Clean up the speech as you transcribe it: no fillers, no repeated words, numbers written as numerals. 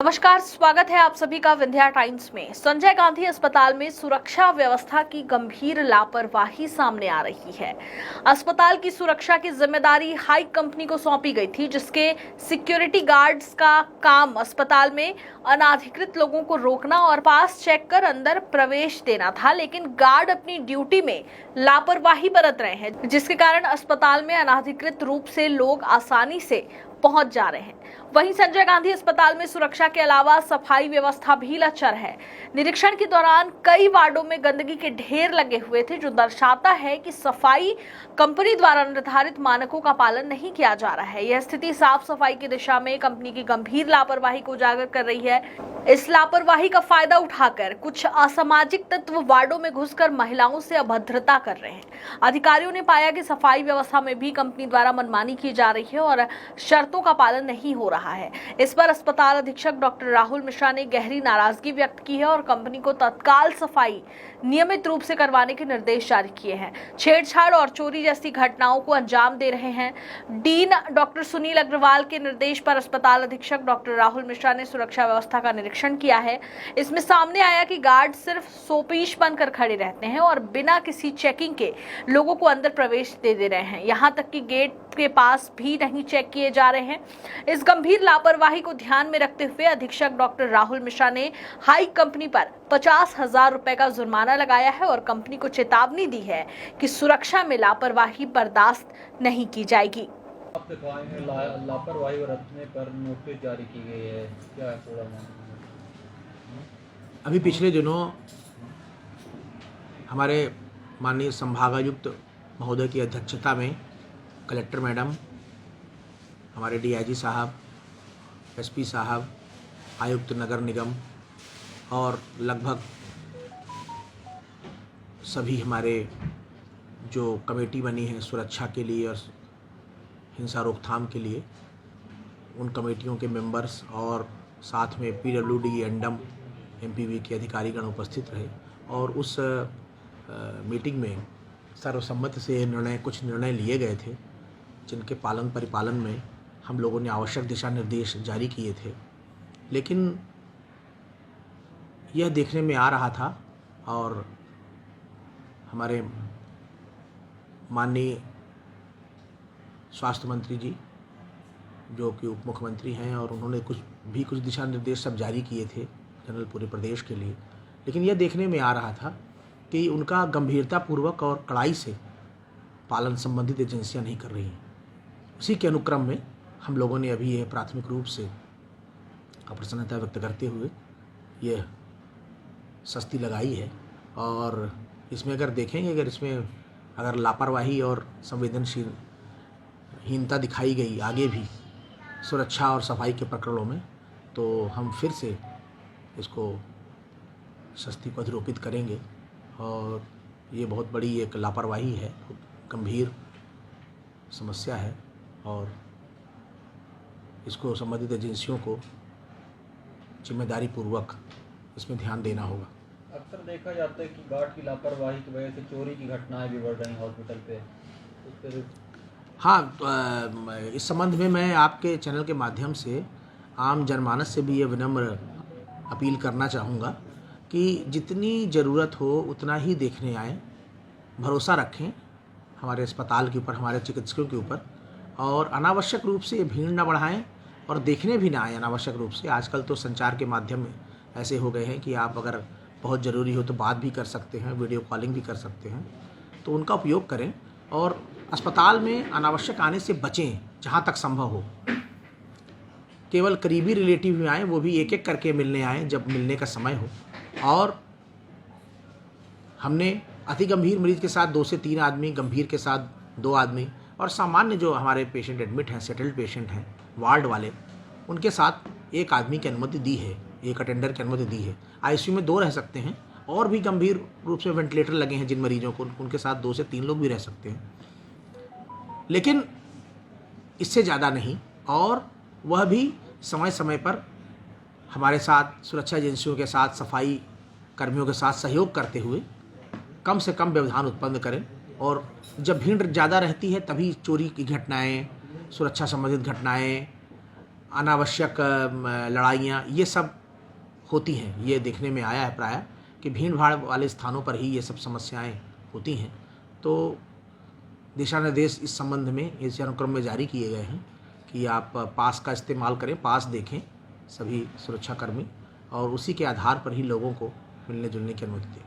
नमस्कार, स्वागत है आप सभी का विंध्या टाइम्स में। संजय गांधी अस्पताल में सुरक्षा व्यवस्था की गंभीर लापरवाही सामने आ रही है। अस्पताल की सुरक्षा की जिम्मेदारी हाई कंपनी को सौंपी गई थी, जिसके सिक्योरिटी गार्ड्स का काम अस्पताल में अनाधिकृत लोगों को रोकना और पास चेक कर अंदर प्रवेश देना था। लेकिन गार्ड अपनी ड्यूटी में लापरवाही बरत रहे हैं, जिसके कारण अस्पताल में अनाधिकृत रूप से लोग आसानी से पहुंच जा रहे हैं। वहीं संजय गांधी अस्पताल में सुरक्षा के अलावा सफाई व्यवस्था भी लचर है। निरीक्षण के दौरान कई वार्डों में गंदगी के ढेर लगे हुए थे, जो दर्शाता है कि सफाई कंपनी द्वारा निर्धारित मानकों का पालन नहीं किया जा रहा है। यह स्थिति साफ सफाई की दिशा में कंपनी की गंभीर लापरवाही को उजागर कर रही है। इस लापरवाही का फायदा उठाकर कुछ असामाजिक तत्व वार्डों में घुसकर महिलाओं से अभद्रता कर रहे हैं। अधिकारियों ने पाया कि सफाई व्यवस्था में भी कंपनी द्वारा मनमानी की जा रही है और शर्तों का पालन नहीं हो रहा है। इस पर अस्पताल अधीक्षक डॉक्टर राहुल मिश्रा ने गहरी नाराजगी व्यक्त की है और कंपनी को तत्काल सफाई नियमित रूप से करवाने के निर्देश जारी किए हैं। छेड़छाड़ और चोरी जैसी घटनाओं को अंजाम दे रहे हैं। डीन डॉक्टर सुनील अग्रवाल के निर्देश पर अस्पताल अधीक्षक डॉक्टर राहुल मिश्रा ने सुरक्षा व्यवस्था का निरीक्षण किया है। इसमें सामने आया कि गार्ड सिर्फ सोपीश बनकर खड़े रहते हैं और बिना किसी चेकिंग के लोगों को अंदर प्रवेश दे रहे हैं। यहाँ तक कि गेट के पास भी नहीं चेक किए जा रहे हैं। इस गंभीर लापरवाही को ध्यान में रखते हुए अधीक्षक डॉक्टर राहुल मिश्रा ने हाई कंपनी पर 50,000 रुपए का जुर्माना लगाया है और कंपनी को चेतावनी दी है कि सुरक्षा में लापरवाही बर्दाश्त नहीं की जाएगी। लापरवाही बरतने पर नोटिस जारी की गई है, क्या है थोड़ा? अभी पिछले दिनों हमारे माननीय संभागायुक्त महोदय की अध्यक्षता में कलेक्टर मैडम, हमारे डीआईजी साहब, एसपी साहब, आयुक्त नगर निगम और लगभग सभी हमारे जो कमेटी बनी है सुरक्षा के लिए और हिंसा रोकथाम के लिए, उन कमेटियों के मेंबर्स और साथ में पीडब्ल्यूडी, एंडम, एमपीवी के अधिकारीगण उपस्थित रहे और उस मीटिंग में सर्वसम्मति से कुछ निर्णय लिए गए थे, जिनके पालन परिपालन में हम लोगों ने आवश्यक दिशा निर्देश जारी किए थे। लेकिन यह देखने में आ रहा था और हमारे माननीय स्वास्थ्य मंत्री जी, जो कि उप मुख्यमंत्री हैं, और उन्होंने कुछ दिशा निर्देश सब जारी किए थे जनरल पूरे प्रदेश के लिए। लेकिन यह देखने में आ रहा था कि उनका गंभीरतापूर्वक और कड़ाई से पालन संबंधित एजेंसियां नहीं कर रही हैं। उसी के अनुक्रम में हम लोगों ने अभी यह प्राथमिक रूप से अप्रसन्नता व्यक्त करते हुए यह सस्ती लगाई है। और इसमें अगर देखेंगे, अगर लापरवाही और संवेदनशीलता दिखाई गई आगे भी सुरक्षा और सफाई के प्रकरणों में, तो हम फिर से इसको सस्ती को अधिरोपित करेंगे। और ये बहुत बड़ी एक लापरवाही है, गंभीर समस्या है और इसको संबंधित एजेंसियों को जिम्मेदारी पूर्वक इसमें ध्यान देना होगा। अक्सर देखा जाता है कि गार्ड की लापरवाही की वजह से चोरी की घटनाएं भी बढ़ रही हैं हॉस्पिटल पे। हाँ, इस संबंध में मैं आपके चैनल के माध्यम से आम जनमानस से भी ये विनम्र अपील करना चाहूँगा कि जितनी ज़रूरत हो उतना ही देखने आएँ, भरोसा रखें हमारे अस्पताल के ऊपर, हमारे चिकित्सकों के ऊपर, और अनावश्यक रूप से भीड़ न बढ़ाएं और देखने भी ना आए अनावश्यक रूप से। आजकल तो संचार के माध्यम ऐसे हो गए हैं कि आप अगर बहुत ज़रूरी हो तो बात भी कर सकते हैं, वीडियो कॉलिंग भी कर सकते हैं, तो उनका उपयोग करें और अस्पताल में अनावश्यक आने से बचें जहाँ तक संभव हो। केवल करीबी रिलेटिव भी आएँ, वो भी एक एक करके मिलने आएँ जब मिलने का समय हो। और हमने अति गंभीर मरीज के साथ 2 से 3 आदमी, गंभीर के साथ 2 आदमी, और सामान्य जो हमारे पेशेंट एडमिट हैं, सेटल्ड पेशेंट हैं, वार्ड वाले, उनके साथ 1 आदमी की अनुमति दी है, 1 अटेंडर की अनुमति दी है। आईसीयू में 2 रह सकते हैं, और भी गंभीर रूप से वेंटिलेटर लगे हैं जिन मरीजों को, उनके साथ 2 से 3 लोग भी रह सकते हैं, लेकिन इससे ज़्यादा नहीं। और वह भी समय समय पर हमारे साथ, सुरक्षा एजेंसियों के साथ, सफाई कर्मियों के साथ सहयोग करते हुए कम से कम व्यवधान उत्पन्न करें। और जब भीड़ ज़्यादा रहती है तभी चोरी की घटनाएं, सुरक्षा संबंधित घटनाएं अनावश्यक लड़ाइयाँ ये सब होती हैं। ये देखने में आया है प्रायः कि भीड़ भाड़ वाले स्थानों पर ही ये सब समस्याएं होती हैं। तो दिशा निर्देश इस संबंध में इस अनुक्रम में जारी किए गए हैं कि आप पास का इस्तेमाल करें, पास देखें सभी सुरक्षाकर्मी, और उसी के आधार पर ही लोगों को मिलने जुलने की अनुमति दें।